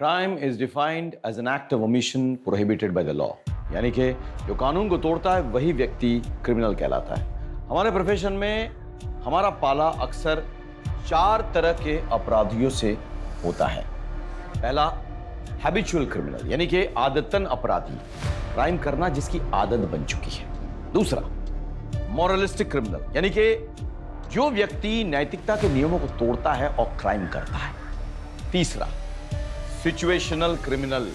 Crime is defined as an act of omission prohibited by the law. यानी कि जो कानून को तोड़ता है वही व्यक्ति क्रिमिनल कहलाता है। हमारे प्रोफेशन में हमारा पाला अक्सर 4 तरह के अपराधियों से होता है। पहला, हैबिचुअल क्रिमिनल, यानी कि आदतन अपराधी, क्राइम करना जिसकी आदत बन चुकी है। दूसरा, मॉरलिस्टिक क्रिमिनल, यानी कि जो व्यक्ति नैतिकता के नियमों को तोड़ता है और क्राइम करता है। तीसरा, सिचुएशनल क्रिमिनल,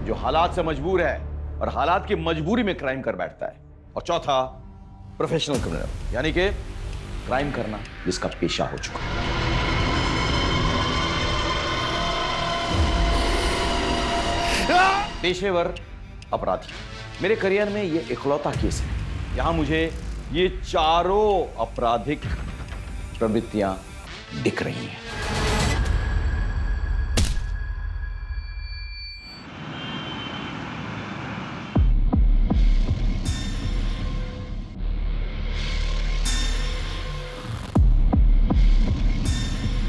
जो हालात से मजबूर है और हालात की मजबूरी में क्राइम कर बैठता है। और चौथा, प्रोफेशनल क्रिमिनल, यानी कि क्राइम करना जिसका पेशा हो चुका है। पेशेवर अपराधी, मेरे करियर में यह इकलौता केस है जहां मुझे ये चारों आपराधिक प्रवृत्तियां दिख रही हैं।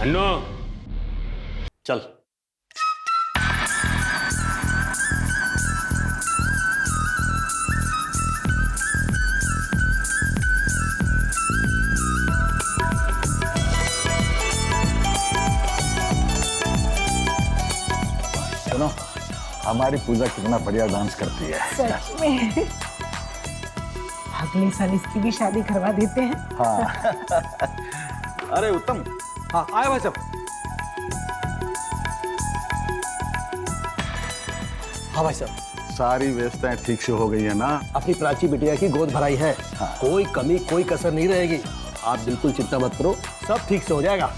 अन्नू, चल। सुनो, हमारी पूजा कितना बढ़िया डांस करती है। सच में। अगले साल इसकी भी शादी करवा देते हैं। हाँ। अरे उत्तम, हाँ आए भाई साहब। हाँ भाई साहब, सारी व्यवस्थाएं ठीक से हो गई है ना? अपनी प्राची बिटिया की गोद भराई है। हाँ। कोई कमी कोई कसर नहीं रहेगी। आप बिल्कुल चिंता मत करो, सब ठीक से हो जाएगा।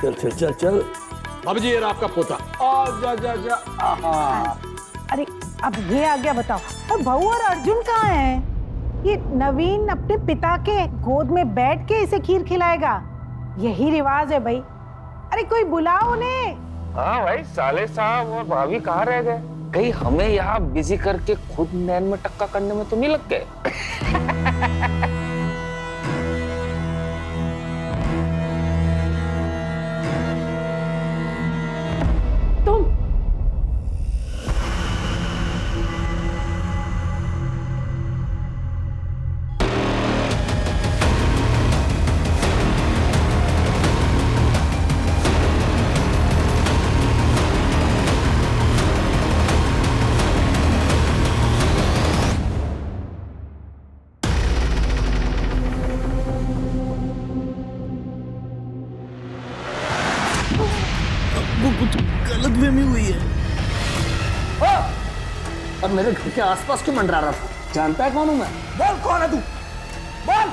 चल चल चल चल। भाभी जी, ये रहा आपका पोता। जा जा जा। अरे अब ये आ गया, बताओ। और बहू और अर्जुन कहाँ हैं? ये नवीन अपने पिता के गोद में बैठ के इसे खीर खिलाएगा, यही रिवाज है भाई। अरे कोई बुलाओ उन्हें। हाँ भाई, साले साहब और भाभी कहाँ रह गए? कहीं हमें यहाँ बिजी करके खुद नैन में टक्का करने में तो नहीं लग गए? तुम और मेरे घर के आसपास क्यों मंडरा रहा था? जानता है कौन हूं मैं? बोल, कौन है तू? बोल।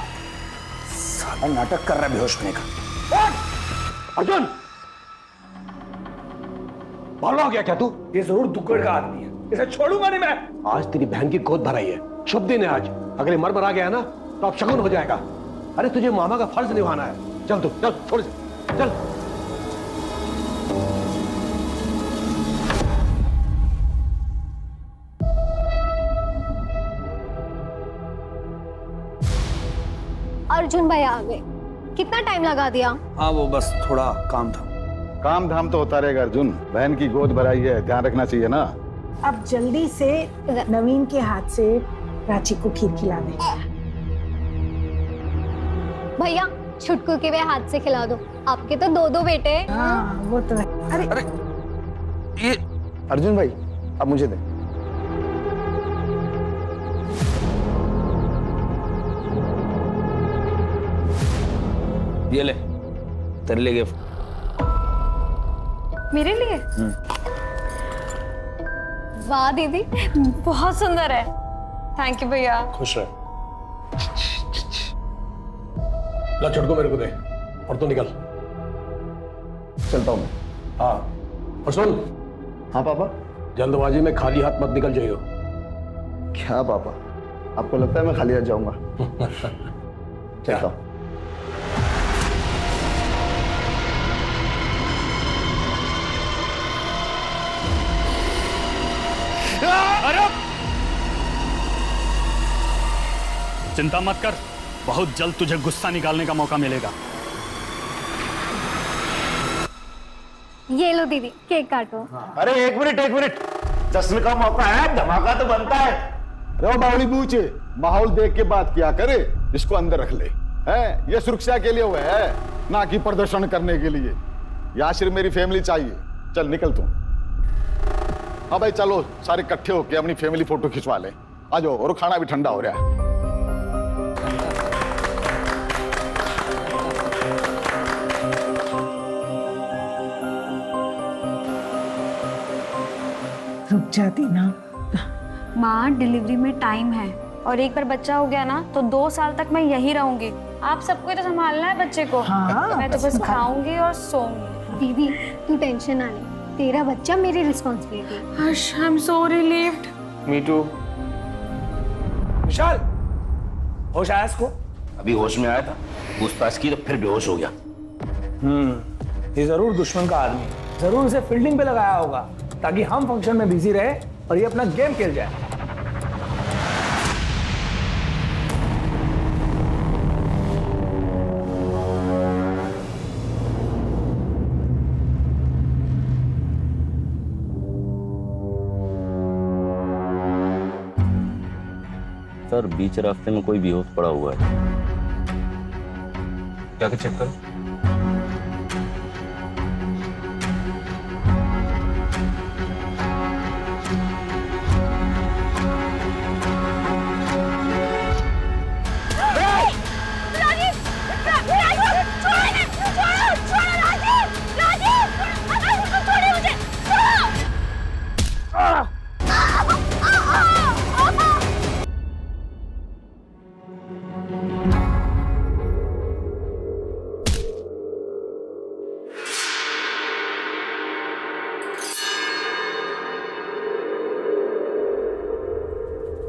साला नाटक कर रहा है बेहोश होने का। बोल। अर्जुन, पागल हो गया क्या तू? ये जरूर दुक्कड़ का आदमी है, इसे छोड़ूंगा नहीं मैं। आज तेरी बहन की गोद भराई है, शुभ दिन है आज। अगर ये मर गया ना तो अब शगुन हो जाएगा। अरे तुझे मामा का फर्ज निभाना है। चल तू, चल, छोड़ से, चल। अर्जुन भाई आ गए। कितना टाइम लगा दिया? हाँ, वो बस थोड़ा काम था। काम धाम तो होता रहेगा अर्जुन, बहन की गोद भराई है, ध्यान रखना चाहिए ना। अब जल्दी से नवीन के हाथ से प्राची को खीर खिला दे। भैया, छुटकू के वे हाथ से खिला दो। आपके तो 2 बेटे हैं। हाँ वो तो है। अरे ये अर्जुन भाई, अब मुझे दे। ये ले, तेरे लिए गिफ्ट। मेरे लिए? वाह दीदी, बहुत सुंदर है। थैंक यू भैया। खुश रहे। ला छुटको मेरे को दे और तू निकल। चलता हूँ मैं। हाँ, और सुन, हाँ पापा। जल्दबाजी में खाली हाथ मत निकल जाइयो। क्या पापा, आपको लगता है मैं खाली हाथ जाऊंगा? चलता हूँ। अरे चिंता मत कर, बहुत जल्द तुझे गुस्सा निकालने का मौका मिलेगा। ये लो दीदी, केक काटो। अरे एक मिनट, जश्न का मौका है, धमाका तो बनता है। अरे बावली बूचे, माहौल देख के बात किया करे, इसको अंदर रख ले। है ये सुरक्षा के लिए हुआ है, ना कि प्रदर्शन करने के लिए। यासिर मेरी फैमिली चाहिए। चल निकल तू। हाँ भाई चलो, सारे इकट्ठे होके अपनी फैमिली फोटो खिंचवा ले। आ जाओ, और खाना भी ठंडा हो रहा है। रुक जाती ना। माँ, डिलीवरी में टाइम है और एक बार बच्चा हो गया ना तो 2 साल तक मैं यही रहूंगी। आप सबको तो संभालना है बच्चे को। हाँ, मैं तो बस खाऊंगी और सोऊंगी। दीदी तू टेंशन ना ले, तेरा बच्चा मेरी responsibility. Harsh, I am so relieved. Me too. Vishal, होश आया इसको? अभी होश में आया था, पूछताछ की तो फिर बेहोश हो गया। ये जरूर दुश्मन का आदमी, जरूर उसे फील्डिंग पे लगाया होगा ताकि हम फंक्शन में बिजी रहे और ये अपना गेम खेल जाए। सर बीच रास्ते में कोई बेहोश पड़ा हुआ है। जाके चेक करो।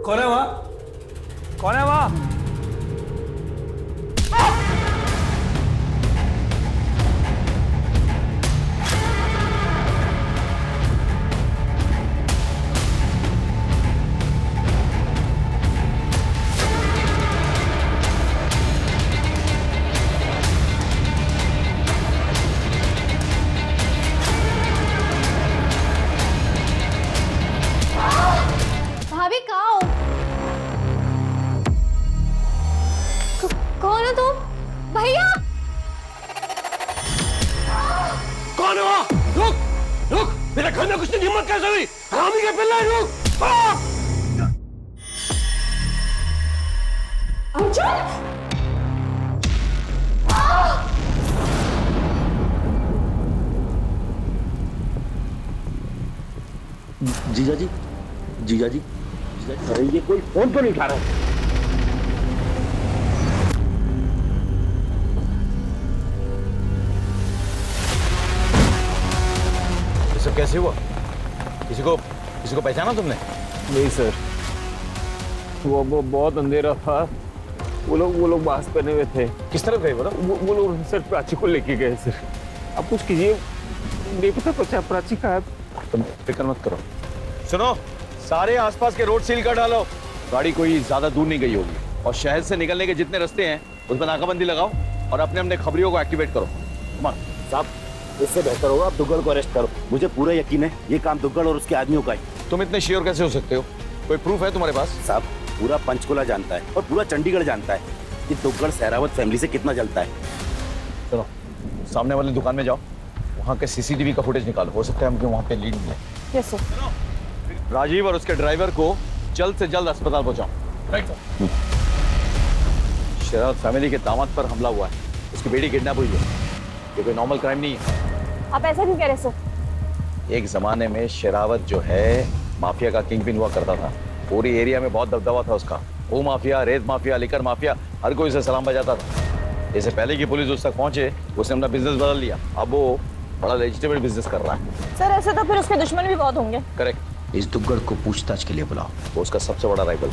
कौन है वहां? कौन है वहां? भाभी कहाँ हो? कौन हो तुम? भैया! कौन है वहां? रुक, रुक, मेरे घर में कुछ नहीं, हिम्मत कैसे हुई? रामी के पिल्ला, रुक! जीजा जी, जीजा जी, अरे ये कोई फोन तो नहीं उठा रहा। ये सब कैसे हुआ? किसी को पहचाना तुमने? नहीं सर, वो बहुत अंधेरा था। वो लोग मास्क पहने हुए थे। किस तरफ गए बोलो? वो लोग सर प्राची को लेके गए सर। आप कुछ कीजिए, नहीं पता पचा प्राची कहाँ है। तुम फिक्र मत करो। सुनो, सारे आसपास के रोड सील कर डालो। गाड़ी कोई ज्यादा दूर नहीं गई होगी, और शहर से निकलने के जितने रास्ते हैं उस पर नाकाबंदी लगाओ और अपने अपने खबरियों को एक्टिवेट करो। साहब, इससे बेहतर होगा आप दुग्गल को अरेस्ट करो। मुझे पूरा यकीन है ये काम दुग्गल और उसके आदमियों का है। तुम इतने श्योर कैसे हो सकते हो? कोई प्रूफ है तुम्हारे पास? साहब, पूरा पंचकुला जानता है और पूरा चंडीगढ़ जानता है कि दुग्गल सहरावत फैमिली से कितना जलता है। चलो सामने वाली दुकान में जाओ, वहाँ के सीसीटीवी का फुटेज निकालो। हो सकता है हमको वहाँ पे लीड मिले। Yes sir. राजीव और उसके ड्राइवर को जल्द से जल्द अस्पताल पहुंचाओ। शरावत फैमिली के दामाद पर हमला हुआ है, उसकी बेटी किडनैप हुई है। ये कोई नॉर्मल क्राइम नहीं है। आप ऐसा क्यों कह रहे सर? एक जमाने में शरावत जो है माफिया का किंग पिन हुआ करता था। पूरी एरिया में बहुत दबदबा था उसका। वो माफिया, रेत माफिया, लिकर माफिया, हर कोई उसे सलाम बजाता था। इससे पहले की पुलिस उस तक पहुंचे, उसने अपना बिजनेस बदल लिया। अब वो बड़ा लेजिटिमेट बिजनेस कर रहा है। सर ऐसे तो फिर उसके दुश्मन भी बहुत होंगे। करेक्ट। इस दुग्गल को पूछताछ के लिए बुलाओ। वो उसका सबसे बड़ा राइवल।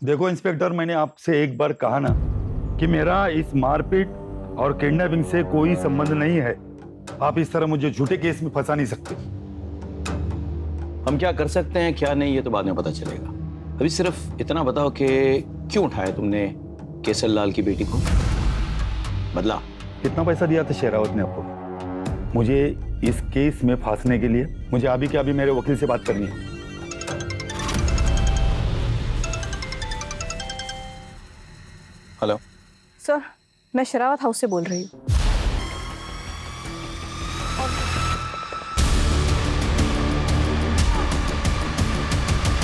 देखो इंस्पेक्टर, मैंने आपसे एक बार कहा ना कि मेरा इस मारपीट और किडनैपिंग से कोई संबंध नहीं है। आप इस तरह मुझे झूठे केस में फंसा नहीं सकते। हम क्या कर सकते हैं क्या नहीं ये तो बाद में पता चलेगा। अभी सिर्फ इतना बताओ कि क्यों उठाया तुमने केसर लाल की बेटी को? बदला? कितना पैसा दिया था शेरावत ने आपको मुझे इस केस में फांसने के लिए? मुझे अभी के अभी मेरे वकील से बात करनी है। हेलो सर, मैं शरावत हाउस से बोल रही हूँ।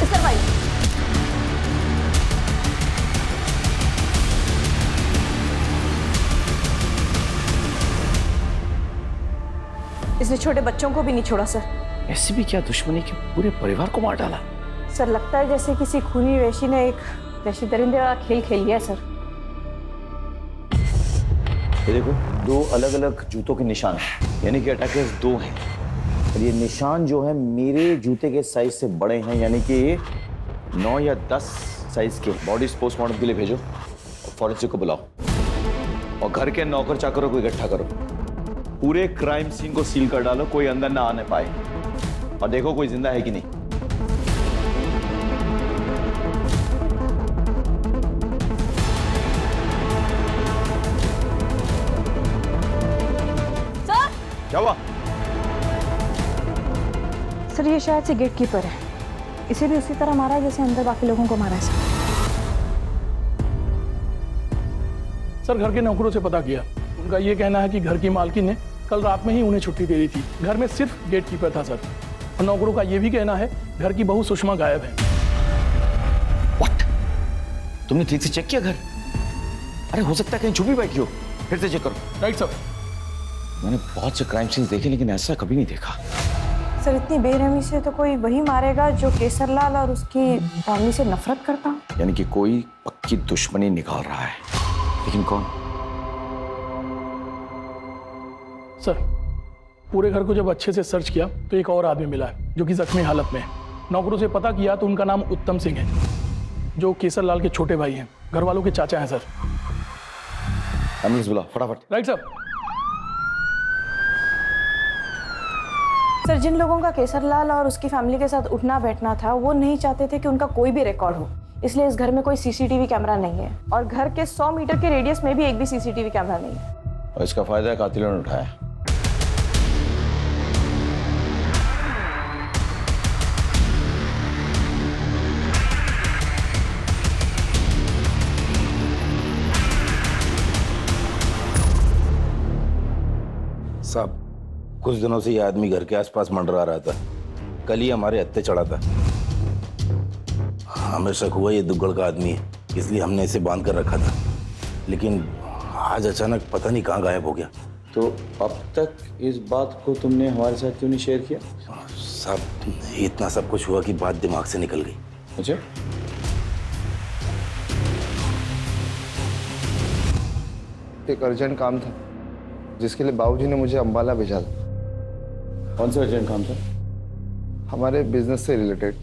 सर भाई, इसने छोटे बच्चों को भी नहीं छोड़ा सर। ऐसी भी क्या दुश्मनी कि पूरे परिवार को मार डाला? सर लगता है जैसे किसी खूनी वेशी ने एक वैशी दरिंदे वाला खेल खेल लिया है सर। ये देखो, 2 अलग अलग जूतों के निशान हैं, यानी कि अटैकर्स 2 हैं। और ये निशान जो है मेरे जूते के साइज से बड़े हैं, यानी कि 9 या 10 साइज के। बॉडी पोस्टमार्टम के लिए भेजो और फॉरेंसिक को बुलाओ और घर के नौकर चाकरों को इकट्ठा करो। पूरे क्राइम सीन को सील कर डालो, कोई अंदर ना आने पाए। और देखो कोई जिंदा है कि नहीं। सर, क्या हुआ? सर ये शायद से गेट कीपर है, इसे भी उसी तरह मारा है जैसे अंदर बाकी लोगों को मारा है सर। घर के नौकरों से पता किया, उनका ये कहना है कि घर की मालकिन ने कल रात में ही उन्हें छुट्टी दे दी थी। घर में सिर्फ गेट कीपर था सर। और नौकरों का ये भी कहना है घर की बहू सुषमा गायब है। What? तुमने ठीक से चेक किया घर? अरे हो सकता है कहीं छुपी बैठी हो, फिर से चेक करो। Right sir. मैंने बहुत से क्राइम सीन्स देखे लेकिन ऐसा कभी नहीं देखा। सर। इतनी बेरहमी से तो कोई वही मारेगा जो केसरलाल और उसकी फैमिली से नफरत करता। यानी कि कोई पक्की दुश्मनी निकाल रहा है, लेकिन कौन? सर पूरे घर को जब अच्छे से सर्च किया तो एक और आदमी मिला है जो कि जख्मी हालत में है। नौकरों से पता किया तो उनका नाम उत्तम सिंह है, जो केसरलाल के छोटे भाई हैं, घर वालों के चाचा हैं सर। एम्बुलेंस बुलाओ फटाफट। Right sir. सर जिन लोगों का केसरलाल और उसकी फैमिली के साथ उठना बैठना था वो नहीं चाहते थे कि उनका कोई भी रिकॉर्ड हो, इसलिए इस घर में कोई सीसीटीवी कैमरा नहीं है और घर के 100 मीटर के रेडियस में भी एक भी सीसीटीवी कैमरा नहीं है। और इसका फायदा कातिलों ने उठाया। साहब, कुछ दिनों से ये आदमी घर के आसपास मंडरा रहा था। कल ही हमारे हत्थे चढ़ा था। हमें शक हुआ ये दुग्गड़ का आदमी है, इसलिए हमने इसे बांध कर रखा था। लेकिन आज अचानक पता नहीं कहाँ गायब हो गया। तो अब तक इस बात को तुमने हमारे साथ क्यों नहीं शेयर किया? साहब इतना सब कुछ हुआ कि बात दिमाग से निकल गई। अच्छा, एक अर्जेंट काम था जिसके लिए बाबूजी ने मुझे अंबाला भेजा था। कौन सा अर्जेंट काम था? हमारे बिजनेस से रिलेटेड।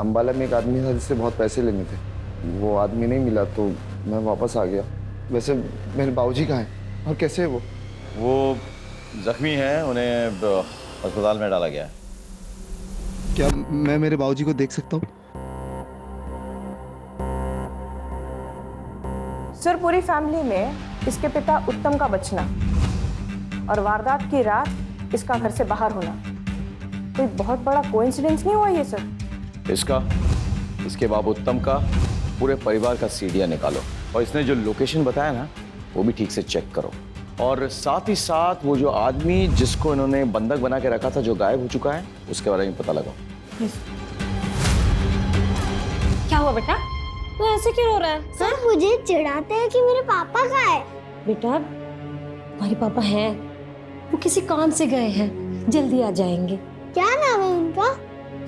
अंबाला में एक आदमी था जिससे बहुत पैसे लेने थे, वो आदमी नहीं मिला तो मैं वापस आ गया। वैसे मेरे बाबूजी कहाँ हैं और कैसे है वो? वो जख्मी हैं, उन्हें अस्पताल में डाला गया है। क्या मैं मेरे बाबूजी को देख सकता हूँ? सर पूरी फैमिली में इसके पिता उत्तम का बचना और वारदात की रात इसका घर से बाहर होना कोई बहुत बड़ा कोइंसिडेंस नहीं हुआ ये सर? इसका, इसके बाप उत्तम का, पूरे परिवार का सीडिया निकालो और इसने जो लोकेशन बताया ना वो भी ठीक से चेक करो। और साथ ही साथ वो जो आदमी जिसको इन्होंने बंधक बना के रखा था जो गायब हो चुका है उसके बारे में पता लगाओ। क्या हुआ बेटा, तो ऐसे क्यों रो रहा है? सर मुझे चिढ़ाते हैं कि मेरे पापा कहाँ है। बेटा तुम्हारे पापा हैं, वो किसी काम से गए हैं, जल्दी आ जाएंगे। क्या नाम है उनका?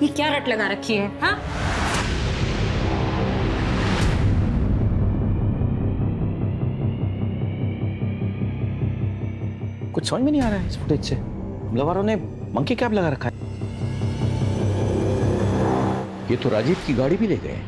ये क्या रट लगा रखी है? हाँ कुछ समझ में नहीं आ रहा है इस फुटेज से। हमला वालों ने मंकी कैप लगा रखा है। ये तो राजीव की गाड़ी भी ले गए।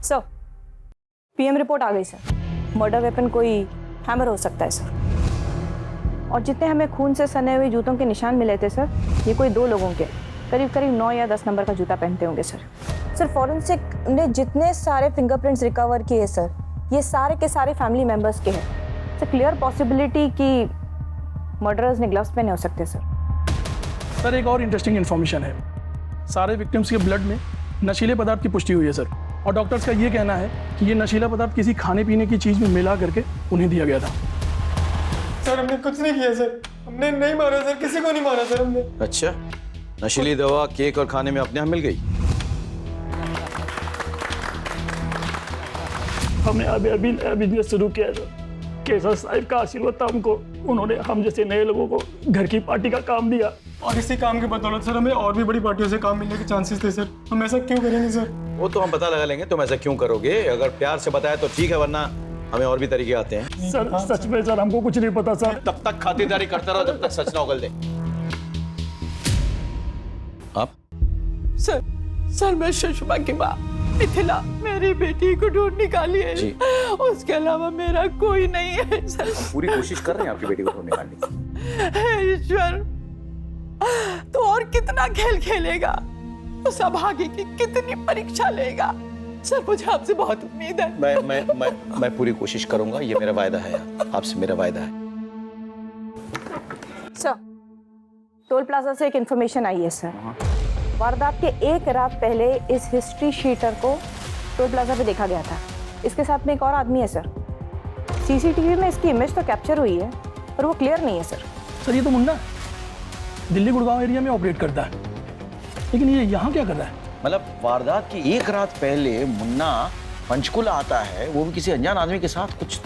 सर पीएम रिपोर्ट आ गई सर। मर्डर वेपन कोई हैमर हो सकता है सर। और जितने हमें खून से सने हुए जूतों के निशान मिले थे सर, ये कोई 2 लोगों के करीब करीब 9 या 10 नंबर का जूता पहनते होंगे सर। सर फॉरेंसिक ने जितने सारे फिंगरप्रिंट्स रिकवर किए सर, ये सारे के सारे फैमिली मेंबर्स के हैं। सर क्लियर पॉसिबिलिटी कि मर्डरर्स ने ग्लव्स पहने हो सकते हैं सर। सर एक और इंटरेस्टिंग इन्फॉर्मेशन है, सारे विक्टिम्स के ब्लड में नशीले पदार्थ की पुष्टि हुई है सर। और डॉक्टर्स का ये कहना है कि ये नशीला पदार्थ किसी खाने पीने की चीज़ में मिला करके उन्हें दिया गया था। सर हमने कुछ नहीं किया सर, हमने नहीं मारा सर, किसी को नहीं मारा सर हमने। अच्छा, नशीली दवा केक और खाने में अपने यहाँ मिल गई? हमने अभी अभी नया बिजनेस शुरू किया है। केसर साहिब का आशीर्वाद था हमको, उन्होंने हम जैसे नए लोगों को घर की पार्टी का काम दिया। और इसी काम की बदौलत सर हमें और भी बड़ी पार्टियों से काम मिलने के चांसेस थे सर। हम ऐसा क्यों करेंगे सर? वो तो हम पता लगा लेंगे तुम ऐसा क्यों करोगे। अगर प्यार से बताया तो ठीक है, वरना हमें और भी तरीके आते हैं। सर सच में सर हमको कुछ नहीं पता सर। तब तक खातिरदारी करता रहो जब तक सच ना उगल दे। आप? सर मैं सुषमा की माँ मिथिला, मेरी बेटी को ढूंढ निकाली है जी। उसके अलावा मेरा कोई नहीं है सर। पूरी कोशिश कर रहे हैं आपकी बेटी को ढूंढ निकालने की। हे ईश्वर, तो और कितना खेल खेलेगा? उस अभागी की कितनी परीक्षा लेगा? सर मुझे आपसे बहुत उम्मीद है। मैं पूरी कोशिश करूंगा, ये मेरा वायदा है, आपसे मेरा वायदा है। सर टोल प्लाजा से एक इन्फॉर्मेशन आई है सर। वारदात के 1 रात पहले इस हिस्ट्री शीटर को टोल प्लाजा पे देखा गया था। इसके साथ में एक और आदमी है सर। सीसीटीवी में इसकी इमेज तो कैप्चर हुई है पर वो क्लियर नहीं है सर। सर ये तो मुन्ना दिल्ली गुड़गांव एरिया में ऑपरेट करता है, लेकिन ये यहाँ क्या कर रहा है? मतलब वारदात की 1 रात पहले मुन्ना पंचकुला आता है, वो भी किसी अनजान आदमी के साथ। कुछ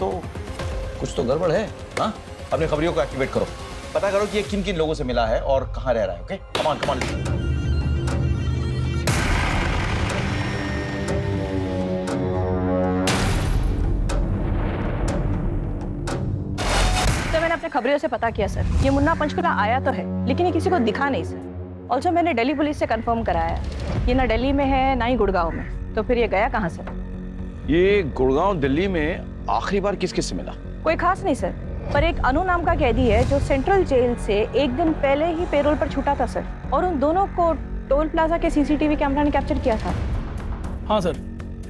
तो गड़बड़ है। हाँ, अपने खबरियों को एक्टिवेट करो, पता करो कि ये किन किन लोगों से मिला है और कहाँ रह रहा है। Okay, come on. मैंने अपने खबरियों से पता किया सर, ये मुन्ना पंचकुला आया तो है लेकिन ये किसी को दिखा नहीं सर। ऑल्सो मैंने दिल्ली पुलिस से कंफर्म कराया, ये ना दिल्ली में है ना ही गुड़गांव में। तो फिर ये गया कहाँ सर? ये गुड़गांव दिल्ली में आखिरी बार किस किस से मिला? कोई खास नहीं सर, पर एक अनु नाम का कैदी है जो सेंट्रल जेल से 1 दिन पहले ही पेरोल पर छूटा था सर। और उन दोनों को टोल प्लाजा के सीसीटीवी कैमरा ने कैप्चर किया था। हाँ सर,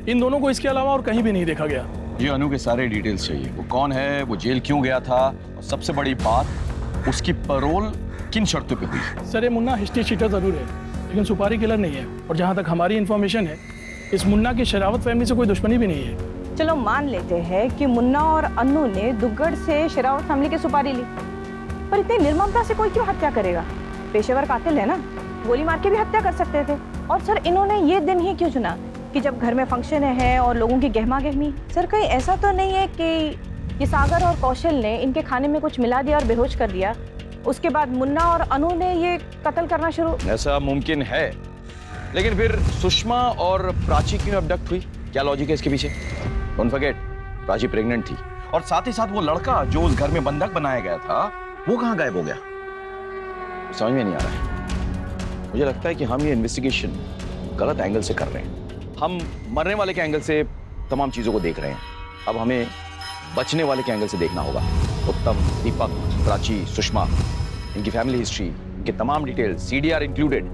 इन दोनों को इसके अलावा और कहीं भी नहीं देखा गया। ये अनु के सारे डिटेल्स चाहिए, वो कौन है, वो जेल क्यों गया था, और सबसे बड़ी बात उसकी पैरोल किन शर्तों पे हुई। सर ये मुन्ना हिस्ट्री शीटर जरूर है लेकिन सुपारी किलर नहीं है। और जहाँ तक हमारी इन्फॉर्मेशन है, इस मुन्ना की शरावत फैमिली से कोई दुश्मनी भी नहीं है। चलो मान लेते हैं कि मुन्ना और अन्नू ने दुग्गड़ से शरावत फैमिली की सुपारी ली, पर इतनी निर्ममता से कोई क्यों हत्या करेगा? पेशेवर कातिल है ना, गोली मार के भी हत्या कर सकते थे। और सर इन्होंने ये दिन ही क्यों चुना कि जब घर में फंक्शन है और लोगों की गहमा गहमी? सर कहीं ऐसा तो नहीं है कि ये सागर और कौशल ने इनके खाने में कुछ मिला दिया और बेहोश कर दिया, उसके बाद मुन्ना और अनु ने ये कत्ल करना शुरू? ऐसा मुमकिन है, लेकिन फिर सुषमा और प्राची क्यों अबडक्ट हुई? क्या लॉजिक है इसके पीछे? डोंट फॉरगेट, प्राची प्रेग्नेंट थी और साथ ही साथ वो लड़का जो उस घर में बंधक बनाया गया था वो कहाँ गायब हो गया? समझ में नहीं आ रहा है। मुझे लगता है कि हम ये इन्वेस्टिगेशन गलत एंगल से कर रहे हैं। हम मरने वाले के एंगल से तमाम चीजों को देख रहे हैं, अब हमें बचने वाले के एंगल से देखना होगा। उत्तम, दीपक, प्राची, सुषमा, इनकी फैमिली हिस्ट्री, इनके तमाम डिटेल्स, सीडीआर इंक्लूडेड,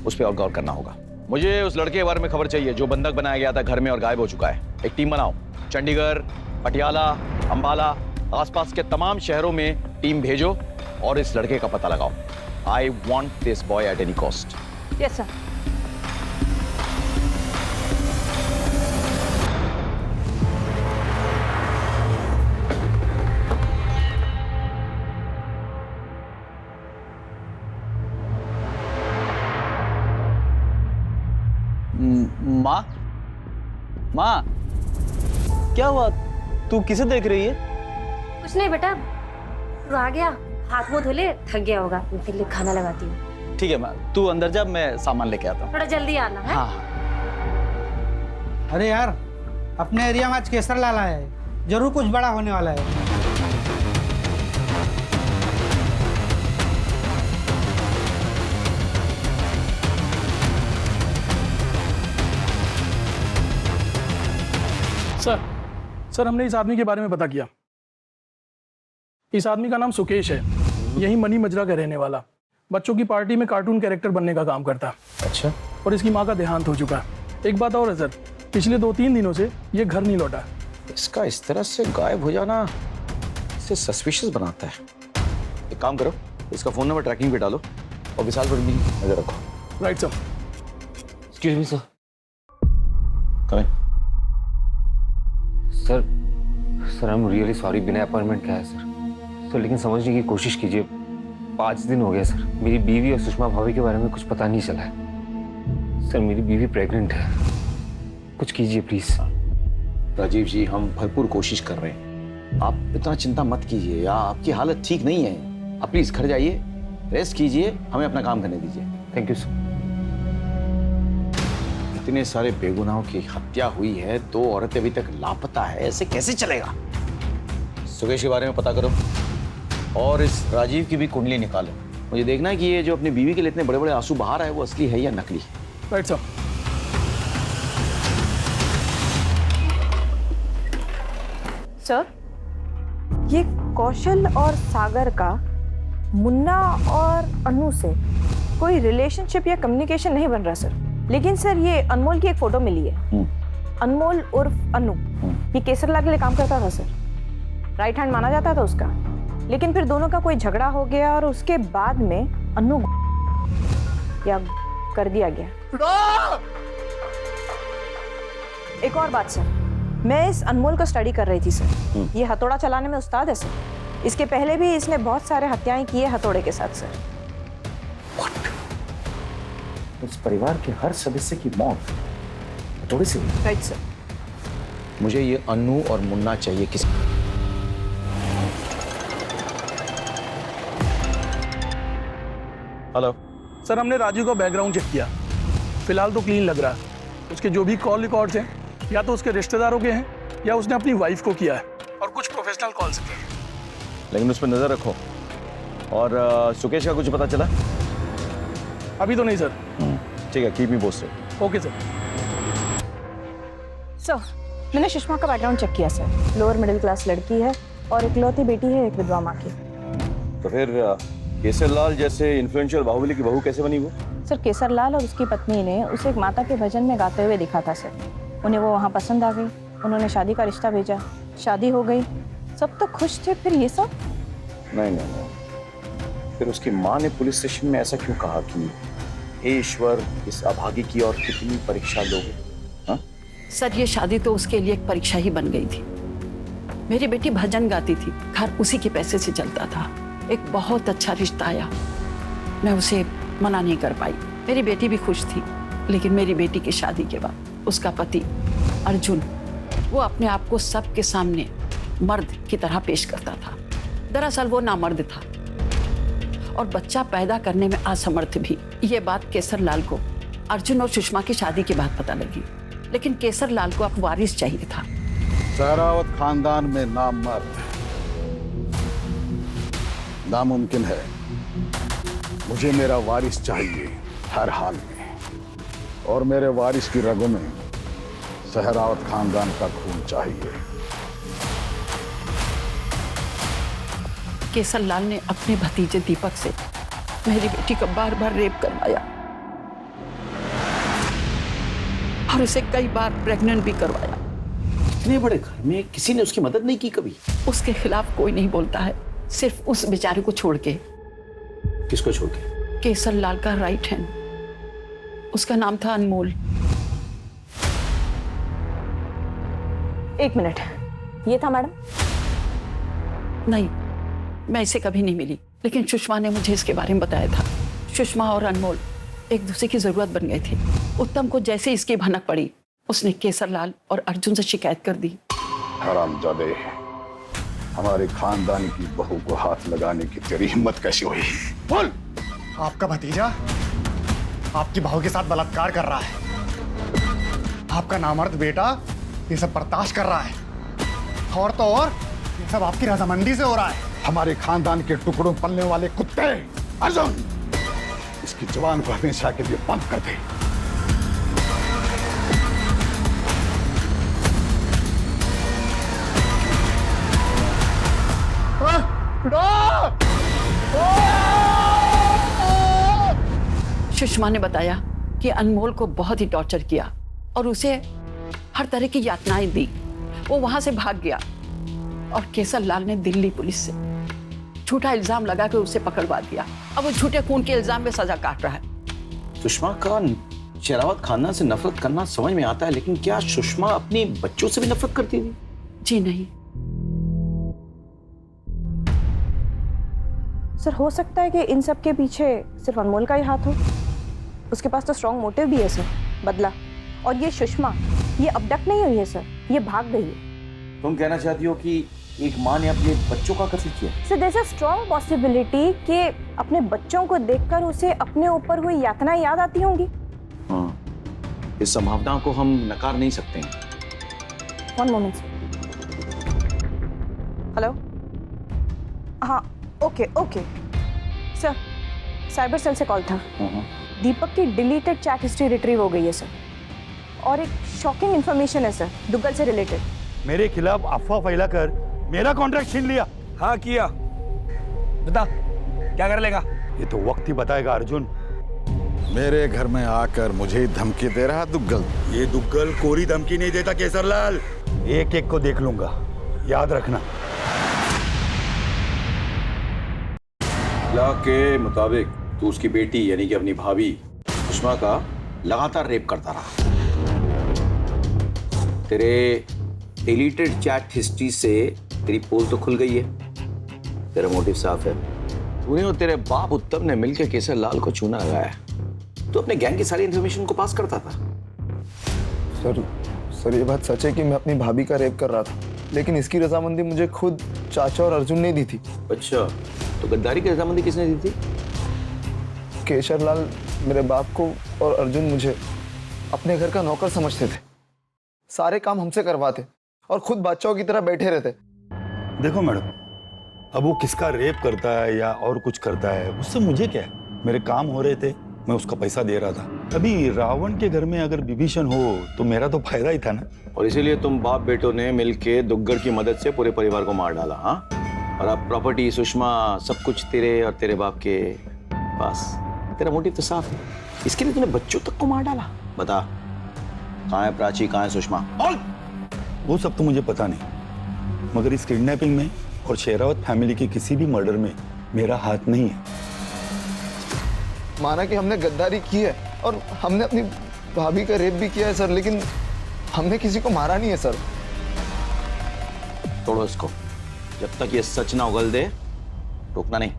उस पर और गौर करना होगा। मुझे उस लड़के के बारे में खबर चाहिए जो बंधक बनाया गया था घर में और गायब हो चुका है। एक टीम बनाओ, चंडीगढ़, पटियाला, अंबाला, आसपास के तमाम शहरों में टीम भेजो और इस लड़के का पता लगाओ। I want this boy at any cost. Yes sir. माँ, माँ, क्या हुआ? तू किसे देख रही है? कुछ नहीं बेटा, तू आ गया, हाथ मुंह धो ले, थक गया होगा, मैं तेरे लिए खाना लगाती हूँ। ठीक है माँ, तू अंदर जा, मैं सामान लेके आता हूँ। थोड़ा जल्दी आना है। हाँ। अरे यार, अपने एरिया में आज केसर लाल आया है, जरूर कुछ बड़ा होने वाला है। सर हमने इस आदमी के बारे में पता किया। इस आदमी का नाम सुकेश है, यही मनी मजरा का रहने वाला। बच्चों की पार्टी में कार्टून कैरेक्टर बनने का काम करता। अच्छा। और इसकी माँ का देहांत हो चुका है। एक बात और है सर, पिछले 2-3 दिनों से ये घर नहीं लौटा। इसका इस तरह से गायब हो जाना इसे सस्पिशियस बनाता है। एक काम करो, इसका फोन नंबर ट्रैकिंग पे डालो और विशाल पर भी नजर रखो। Right sir. Excuse me sir. Come in. Sir I am really sorry, बिना अपॉइंटमेंट का है सर, लेकिन समझने की कोशिश कीजिए। 5 दिन हो गए सर, मेरी बीवी और सुषमा भाभी के बारे में कुछ पता नहीं चला है। सर मेरी बीवी प्रेग्नेंट है, कुछ कीजिए प्लीज। राजीव जी, हम भरपूर कोशिश कर रहे हैं, आप इतना चिंता मत कीजिए। या आपकी हालत ठीक नहीं है, आप प्लीज घर जाइए, रेस्ट कीजिए, हमें अपना काम करने दीजिए। Thank you sir. इतने सारे बेगुनाहों की हत्या हुई है, 2 औरतें अभी तक लापता है, ऐसे कैसे चलेगा? सुकेश के बारे में पता करो और इस राजीव की भी कुंडली निकालो। मुझे देखना है कि ये जो अपनी बीवी के लिए इतने बड़े बड़े आंसू बहा रहा है वो असली है या नकली है। Right sir. सर, ये कौशल और सागर का मुन्ना और अनु से कोई रिलेशनशिप या कम्युनिकेशन नहीं बन रहा सर। लेकिन सर ये अनमोल की एक फोटो मिली है। अनमोल उर्फ अनु, ये केसरलाल के लिए काम करता था सर, राइट हैंड माना जाता था उसका। लेकिन फिर दोनों का कोई झगड़ा हो गया और उसके बाद में अनु या कर दिया गया। एक और बात सर, मैं इस अनमोल को स्टडी कर रही थी सर। ये हथौड़ा चलाने में उस्ताद है सर। इसके पहले भी इसने बहुत सारे हत्याएं की है हथौड़े के साथ सर। उस परिवार के हर सदस्य की मौत हथौड़े से? Right sir. मुझे ये अनु और मुन्ना चाहिए। किस हेलो सर, हमने राजू का बैकग्राउंड चेक किया, फिलहाल तो क्लीन लग रहा है। उसके जो भी कॉल रिकॉर्ड्स हैं या तो उसके रिश्तेदारों के हैं या उसने अपनी वाइफ को किया है, और कुछ प्रोफेशनल कॉल्स किए हैं। लेकिन उस पर नजर रखो। और सुकेश का कुछ पता चला? अभी तो नहीं सर। ठीक है, keep me posted. Okay sir. Sir, मैंने सुषमा का बैकग्राउंड चेक किया सर। लोअर मिडिल क्लास लड़की है और इकलौती बेटी है एक विधवा माँ की। तो फिर केसरलाल जैसे इन्फ्लुएंशियल बाहुबली की बहू कैसे बनी वो? सर, केसरलाल और उसकी पत्नी ने उसे एक माता के भजन में गाते हुए देखा था सर। उन्हें वो वहाँ पसंद आ गई, उन्होंने शादी का रिश्ता भेजा, शादी हो गई, सब तो खुश थे। फिर ये सब? नहीं, फिर उसकी माँ ने पुलिस स्टेशन में ऐसा क्यों कहा कि हे ईश्वर, इस अभागी की और कितनी परीक्षा लोगे? हाँ? सर, ये शादी तो उसके लिए एक परीक्षा ही बन गई थी। मेरी बेटी भजन गाती थी, घर उसी के पैसे से चलता था। एक बहुत अच्छा रिश्ता आया, मैं उसे मना नहीं कर पाई। मेरी बेटी भी खुश थी, लेकिन मेरी बेटी की शादी के बाद उसका पति अर्जुन, वो अपने आप को सबके सामने मर्द की तरह पेश करता था। दरअसल वो नामर्द था और बच्चा पैदा करने में असमर्थ भी। ये बात केसरलाल को अर्जुन और सुषमा की शादी के बाद पता लगी, लेकिन केसरलाल को अब वारिस चाहिए था। सहरावत खानदान में नामर्द नामुमकिन है। मुझे मेरा वारिस चाहिए हर हाल में, और मेरे वारिस की रगों में सहरावत खानदान का खून चाहिए। केसरलाल ने अपने भतीजे दीपक से मेरी बेटी का बार बार रेप करवाया और उसे कई बार प्रेग्नेंट भी करवाया। इतने बड़े घर में किसी ने उसकी मदद नहीं की कभी? उसके खिलाफ कोई नहीं बोलता है, सिर्फ उस बेचारे को छोड़ के। किसको छोड़ के? केसरलाल का राइट हैंड, उसका नाम था अनमोल। एक मिनट, ये था मैडम? नहीं, मैं इसे कभी नहीं मिली, लेकिन सुषमा ने मुझे इसके बारे में बताया था। सुषमा और अनमोल एक दूसरे की जरूरत बन गए थे। उत्तम को जैसे इसकी भनक पड़ी, उसने केसरलाल और अर्जुन से शिकायत कर दी। हरामजादे, हमारे खानदान की बहू को हाथ लगाने की तेरी हिम्मत कैसी हुई? बोल। आपका भतीजा आपकी बहू के साथ बलात्कार कर रहा है। आपका नामर्द बेटा ये सब बर्दाश्त कर रहा है, और तो और ये सब आपकी रजामंदी से हो रहा है। हमारे खानदान के टुकड़ों पलने वाले कुत्ते, अर्जुन, इसकी जुबान को हमेशा के लिए बंद कर दे। सुषमा ने बताया कि अनमोल को बहुत ही टॉर्चर किया और उसे हर तरह की यातनाएं दी। वो वहां से भाग गया और केसर लाल ने दिल्ली पुलिस से झूठा इल्जाम लगा के उसे पकड़वा दिया। अब वो झूठे खून के इल्जाम में सजा काट रहा है। सुषमा का शेरावत खानदान से नफरत करना समझ में आता है, लेकिन क्या सुषमा अपने बच्चों से भी नफरत करती थी? जी नहीं सर, हो सकता है कि इन सब के पीछे सिर्फ अनमोल का ही हाथ हो। उसके पास तो स्ट्रॉन्ग मोटिव भी है सर, बदला। और ये सुषमा, ये अबडक्ट नहीं हुई है सर, ये भाग गई है। तुम कहना चाहती हो कि एक माँ ने अपने बच्चों का कत्ल किया? Sir, there is a strong possibility कि अपने बच्चों को देखकर उसे अपने ऊपर हुई यातनाएं याद आती होंगी। हाँ, इस संभावना को हम नकार नहीं सकते हैं। One moment. हेलो, हाँ, okay okay sir, cyber cell से कॉल था। दीपक की डिलीटेड चैट हिस्ट्री रिट्रीव हो गई है सर, और एक शॉकिंग इन्फॉर्मेशन है सर, दुग्गल से रिलेटेड। मेरे खिलाफ अफवाह फैलाकर मेरा कॉन्ट्रैक्ट छीन लिया। हाँ किया, बता क्या कर लेगा? ये तो वक्त ही बताएगा अर्जुन। मेरे घर में आकर मुझे धमकी दे रहा दुग्गल। ये दुग्गल कोरी धमकी नहीं देता केसरलाल, एक एक को देख लूंगा, याद रखना। लॉ के मुताबिक तू उसकी बेटी यानी कि अपनी भाभी सुषमा का लगातार रेप करता रहा। तेरे डिलीटेड चैट हिस्ट्री से तेरी पोल तो खुल गई है, तेरा मोटिव साफ है। तूने और तेरे बाप उत्तम ने मिलकर केसर लाल को चूना लगाया। तो अपने गैंग की सारी इंफॉर्मेशन को पास करता था। सर ये बात सच है कि मैं अपनी भाभी का रेप कर रहा था, लेकिन इसकी रजामंदी मुझे खुद चाचा और अर्जुन ने दी थी। अच्छा, तो गद्दारी की रजामंदी किसने दी थी? केशर लाल मेरे बाप को और अर्जुन मुझे अपने घर का नौकर समझते थे। सारे काम हमसे करवाते और खुद बादशाहों की तरह बैठे रहते। देखो मैडम, अब वो किसका रेप करता है या और कुछ करता है, उससे मुझे क्या है? मेरे काम हो रहे थे, मैं उसका पैसा दे रहा था। अभी रावण के घर में अगर विभीषण हो तो मेरा तो फायदा ही था ना। और इसीलिए तुम बाप बेटों ने मिलके दुग्गड़ की मदद से पूरे परिवार को मार डाला। हाँ, और अब प्रॉपर्टी, सुषमा, सब कुछ तेरे और तेरे बाप के पास। तेरा मोटिव तो साफ है, इसके लिए तूने बच्चों तक को मार डाला। बता, कहाँ है प्राची, कहाँ है सुषमा? और वो सब तो मुझे पता नहीं, मगर इस किडनैपिंग में और शेरावत फैमिली के किसी भी मर्डर में मेरा हाथ नहीं है। माना कि हमने गद्दारी की है और हमने अपनी भाभी का रेप भी किया है सर, लेकिन हमने किसी को मारा नहीं है सर। तोड़ो इसको, जब तक ये सच ना उगल दे रोकना नहीं।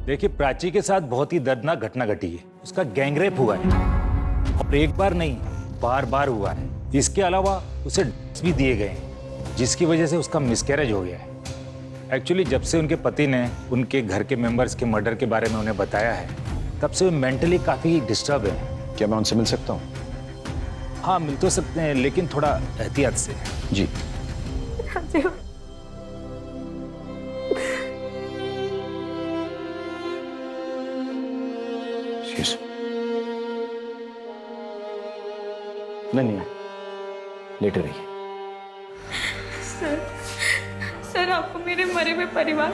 देखिए, प्राची के साथ बहुत ही दर्दनाक घटना घटी है। उसका गैंगरेप हुआ है और एक बार नहीं, बार बार हुआ है। इसके अलावा उसे ड्रग्स भी दिए गए हैं, जिसकी वजह से उसका मिसकैरेज हो गया है। एक्चुअली जब से उनके पति ने उनके घर के मेंबर्स के मर्डर के बारे में उन्हें बताया है, तब से वे मेंटली काफी डिस्टर्ब है। क्या मैं उनसे मिल सकता हूँ? हाँ, मिल तो सकते हैं, लेकिन थोड़ा एहतियात से। जी। नहीं, लेटे रहिए। सर आपको मेरे मरे हुए परिवार,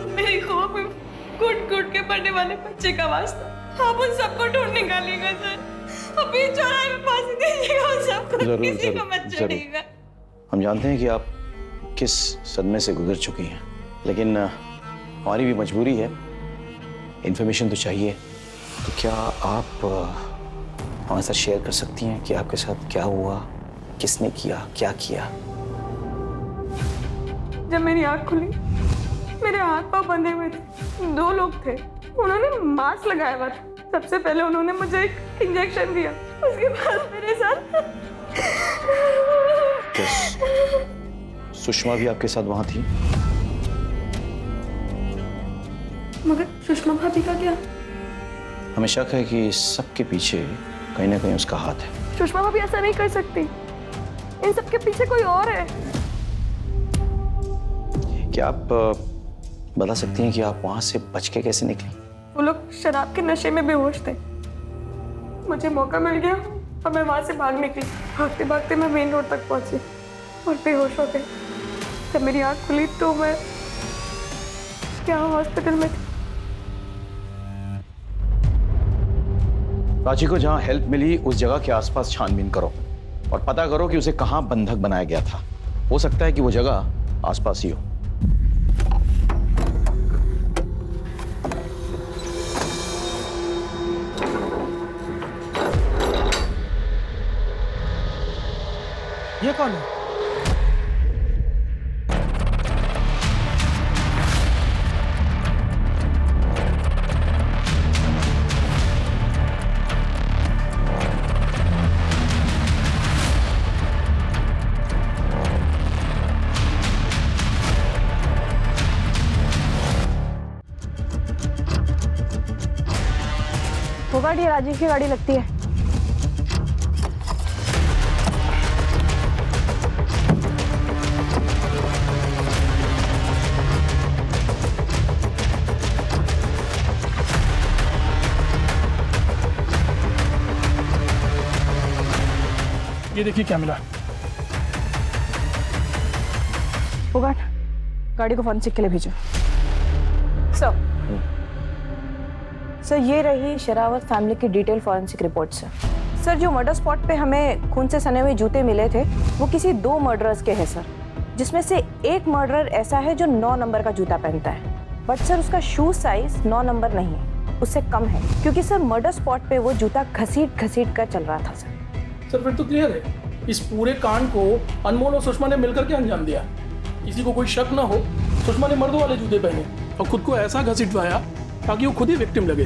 मेरी खौफ में घुट घुट के पड़ने वाले बच्चे का वास्ता, आप उन सबको ढूंढ निकालिएगा सर। अभी चौराहे में फांसी दीजिएगा उन सबको, किसी को मत छोड़िएगा। हम जानते हैं कि आप किस सदमे से गुजर चुकी हैं, लेकिन हमारी भी मजबूरी है, इन्फॉर्मेशन तो चाहिए। तो क्या आप हमारे साथ शेयर कर सकती हैं कि आपके साथ क्या हुआ, किसने किया, क्या किया? जब मेरी आँख खुली, मेरे हाथ पांव बंधे हुए थे। 2 लोग थे, उन्होंने मास्क लगाया हुआ था। सबसे पहले उन्होंने मुझे एक इंजेक्शन दिया, उसके बाद मेरे साथ सुषमा भी आपके साथ वहां थी? मगर सुषमा भाभी का क्या? हमें शक है कि सबके पीछे कहीं ना कहीं उसका हाथ है। सुषमा भाभी ऐसा नहीं कर सकती, इन सब के पीछे कोई और है। क्या आप बता सकती हैं कि आप वहां से बच के कैसे निकली? वो लोग शराब के नशे में बेहोश थे। मुझे मौका मिल गया और मैं वहां से भाग निकली। भागते भागते मैं मेन रोड तक पहुंची और बेहोश हो गई। जब मेरी आंख खुली तो मैं यहाँ हॉस्पिटल में थी। प्राची को जहां हेल्प मिली उस जगह के आसपास छानबीन करो और पता करो कि उसे कहां बंधक बनाया गया था। हो सकता है कि वो जगह आसपास ही हो। ये कौन है? वो गाड़ी राजीव की गाड़ी लगती है। ये देखिए क्या मिला। फोगाट, गाड़ी को फॉरेंसिक के लिए भेजो। सर ये रही शेरावत फैमिली की डिटेल फॉरेंसिक रिपोर्ट सर। जो मर्डर स्पॉट पे हमें खून से सने हुए जूते मिले थे वो किसी 2 मर्डरर्स के हैं सर, जिसमें से एक मर्डरर ऐसा है जो 9 नंबर का जूता पहनता है। बट सर उसका शू साइज 9 नंबर नहीं है, उससे कम है, क्योंकि सर मर्डर स्पॉट पे वो जूता घसीट कर चल रहा था सर फिर तो क्लियर है, इस पूरे कांड को अनमोल और सुषमा ने मिलकर के अंजाम दिया। किसी को कोई शक ना हो, सुषमा ने मर्दों वाले जूते पहने और खुद को ऐसा घसीटवाया ताकि वो खुद ही विक्टिम लगे।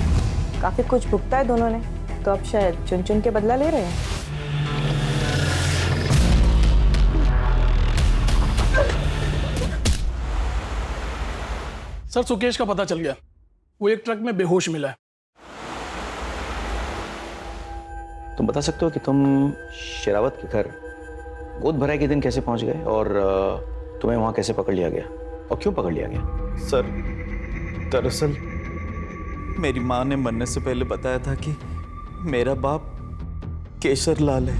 काफी कुछ भुगता है दोनों ने, तो अब शायद चुन चुन के बदला ले रहे हैं। सर सुकेश का पता चल गया, वो एक ट्रक में बेहोश मिला है। तुम बता सकते हो कि तुम शेरावत के घर गोद भराई के दिन कैसे पहुंच गए और तुम्हें वहां कैसे पकड़ लिया गया और क्यों पकड़ लिया गया? सर दरअसल मेरी माँ ने मरने से पहले बताया था कि मेरा बाप केशर लाल है,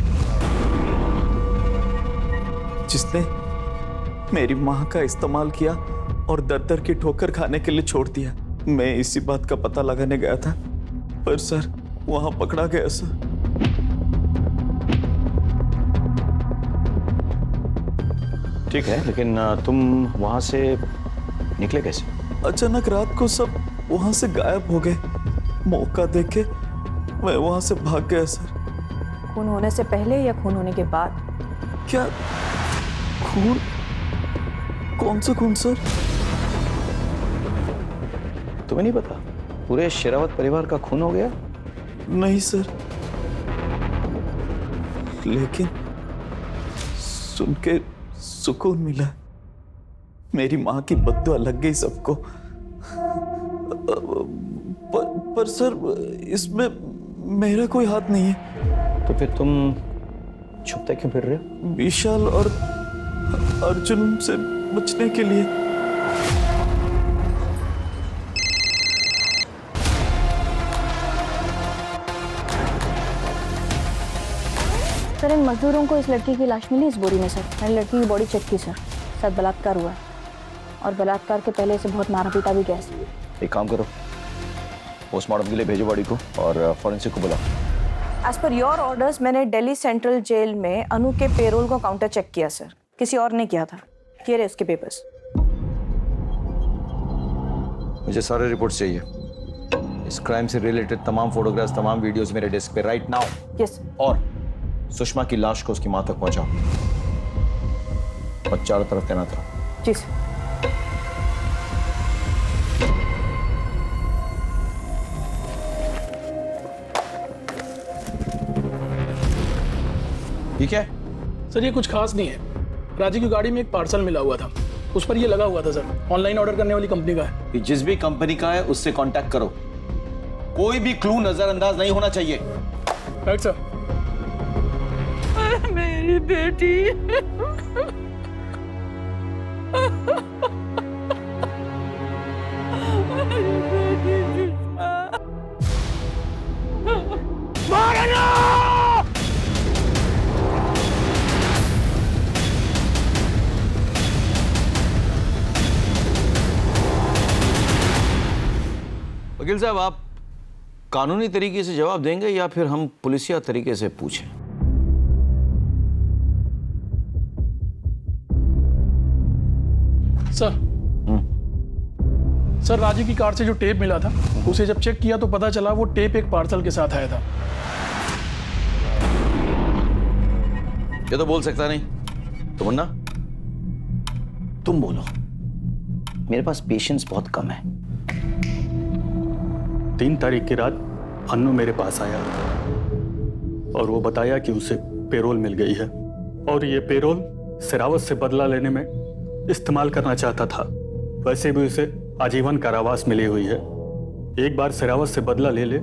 जिसने मेरी माँ का इस्तेमाल किया और दर की ठोकर खाने के लिए छोड़ दिया। मैं इसी बात का पता लगाने गया था, पर सर वहां पकड़ा गया सर। ठीक है, लेकिन तुम वहां से निकले कैसे? अचानक रात को सब वहां से गायब हो गए। मौका देख के मैं वहां से भाग गया सर। खून होने से पहले या खून होने के बाद? क्या खून? कौन सा खून सर? तुम्हें नहीं पता पूरे शेरावत परिवार का खून हो गया? नहीं सर, लेकिन सुन के सुकून मिला। मेरी माँ की बद्दुआ लग गई सबको। पर सर इसमें मेरा कोई हाथ नहीं है। तो फिर तुम छुपते क्यों फिर रहे हो? विशाल और अर्जुन से बचने के लिए। सर इन मजदूरों को इस लड़की की लाश मिली इस बोरी में सर। मैंने लड़की की बॉडी चेक की सर, शायद बलात्कार हुआ है और बलात्कार के पहले से बहुत मारा पीटा भी गया सर। एक काम करो, पोस्टमार्टम के लिए भेजो बॉडी को और फॉरेंसिक को बुलाओ। एज पर योर ऑर्डर्स मैंने दिल्ली सेंट्रल जेल में अनु के पेरोल को काउंटर चेक किया सर, किसी और ने किया था। ये रहे उसके पेपर्स। मुझे सारे रिपोर्ट्स चाहिए, इस क्राइम से रिलेटेड तमाम फोटोग्राफ्स, तमाम वीडियोस मेरे डेस्क पे राइट नाउ। यस। और सुषमा की लाश को उसकी मां तक पहुंचाओ और चारों तरफ तैनात रहो। जी सर। ठीक है सर, ये कुछ खास नहीं है। राजी की गाड़ी में एक पार्सल मिला हुआ था, उस पर ये लगा हुआ था सर। ऑनलाइन ऑर्डर करने वाली कंपनी का है। कि जिस भी कंपनी का है उससे कांटेक्ट करो, कोई भी क्लू नजरअंदाज नहीं होना चाहिए। Right sir. मेरी बेटी मेरी बेटी वकील साहब, आप कानूनी तरीके से जवाब देंगे या फिर हम पुलिसिया तरीके से पूछें? सर सर, राजीव की कार से जो टेप मिला था उसे जब चेक किया तो पता चला वो टेप एक पार्सल के साथ आया था। ये तो बोल सकता नहीं। तो मुन्ना, तुम बोलो। मेरे पास पेशेंस बहुत कम है। 3 तारीख की रात अन्नू मेरे पास आया और वो बताया कि उसे पेरोल मिल गई है और ये पेरोल सिरावत से बदला लेने में इस्तेमाल करना चाहता था। वैसे भी उसे आजीवन कारावास मिली हुई है। एक बार सिरावत से बदला ले ले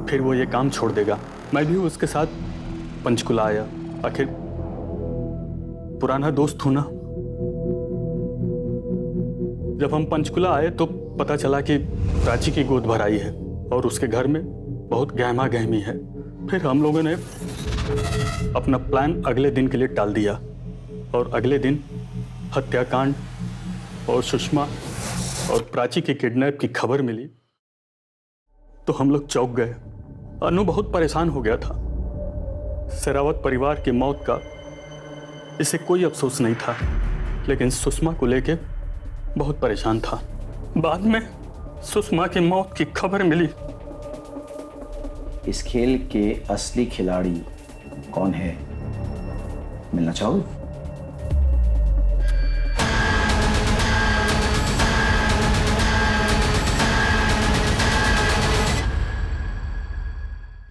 फिर वो ये काम छोड़ देगा। मैं भी उसके साथ पंचकुला आया। आखिर पुराना दोस्त हूं ना। जब हम पंचकुला आए तो पता चला कि प्राची की गोद भराई है और उसके घर में बहुत गहमा गहमी है। फिर हम लोगों ने अपना प्लान अगले दिन के लिए टाल दिया और अगले दिन हत्याकांड और सुषमा और प्राची के किडनैप की खबर मिली तो हम लोग चौंक गए। अनु बहुत परेशान हो गया था। शेरावत परिवार की मौत का इसे कोई अफसोस नहीं था, लेकिन सुषमा को लेके बहुत परेशान था। बाद में सुषमा की मौत की खबर मिली। इस खेल के असली खिलाड़ी कौन है, मिलना चाहोगे?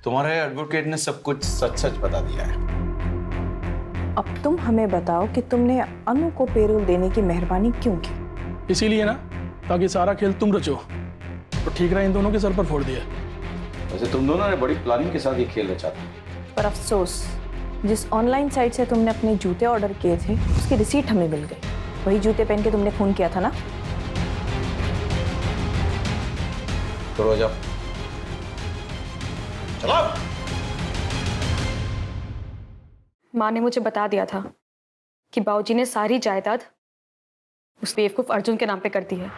तुम्हारे एडवोकेट ने सब कुछ सच सच बता दिया है। अब तुम हमें बताओ कि तुमने अनु को पेरोल देने की मेहरबानी क्यों की? इसीलिए ना, ताकि सारा खेल तुम रचो। तो ठीक रहा इन दोनों के सर पर फोड़ दिया। वैसे तुम दोनों ने बड़ी प्लानिंग के साथ ये खेल रचा था। पर अफसोस, जिस ऑनलाइन साइट से तुमने अपने जूते ऑर्डर किए थे उसकी रिसीट हमें मिल गई। वही जूते पहन के तुमने खून किया था ना। तो जाओ, चलो। माँ ने मुझे बता दिया था कि बाबूजी ने सारी जायदाद उस बेवकूफ अर्जुन के नाम पे कर दी है,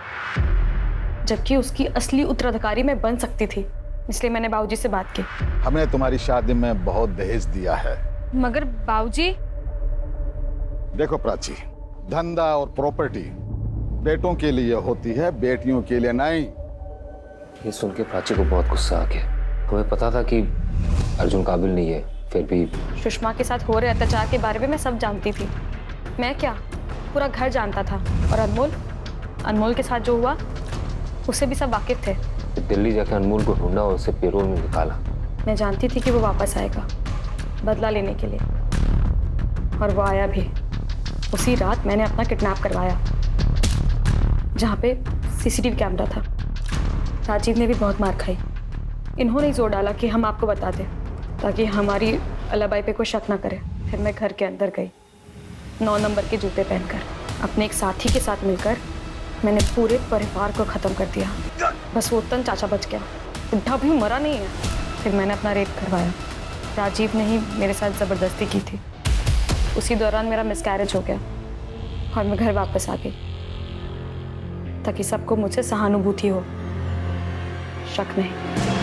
जबकि उसकी असली उत्तराधिकारी मैं बन सकती थी। इसलिए मैंने बाबूजी से बात की। हमने तुम्हारी शादी में बहुत दहेज दिया है। मगर बाबूजी। देखो प्राची, धंधा और प्रॉपर्टी बेटों के लिए होती है, बेटियों के लिए नहीं। ये सुन के प्राची को बहुत गुस्सा आ गया। हमें पता था कि अर्जुन काबिल नहीं है, फिर भी सुषमा के साथ हो रहे अत्याचार के बारे में मैं सब जानती थी। मैं क्या, पूरा घर जानता था। और अनमोल के साथ जो हुआ उससे भी सब वाकिफ थे। दिल्ली जाकर अनमोल को ढूंढा और उसे पेरोल में निकाला। मैं जानती थी कि वो वापस आएगा बदला लेने के लिए, और वो आया भी। उसी रात मैंने अपना किडनैप करवाया, जहाँ पे सीसीटीवी कैमरा था। राजीव ने भी बहुत मार खाई। इन्होंने ही जोर डाला कि हम आपको बता दें, ताकि हमारी अलाबाई पे कोई शक ना करे। फिर मैं घर के अंदर गई, 9 नंबर के जूते पहनकर। अपने एक साथी के साथ मिलकर मैंने पूरे परिवार को ख़त्म कर दिया। बस वो उत्तन चाचा बच गया, बुढ़ा भी मरा नहीं है। फिर मैंने अपना रेप करवाया। राजीव ने ही मेरे साथ ज़बरदस्ती की थी। उसी दौरान मेरा मिसकैरेज हो गया और मैं घर वापस आ गई, ताकि सबको मुझसे सहानुभूति हो, शक नहीं।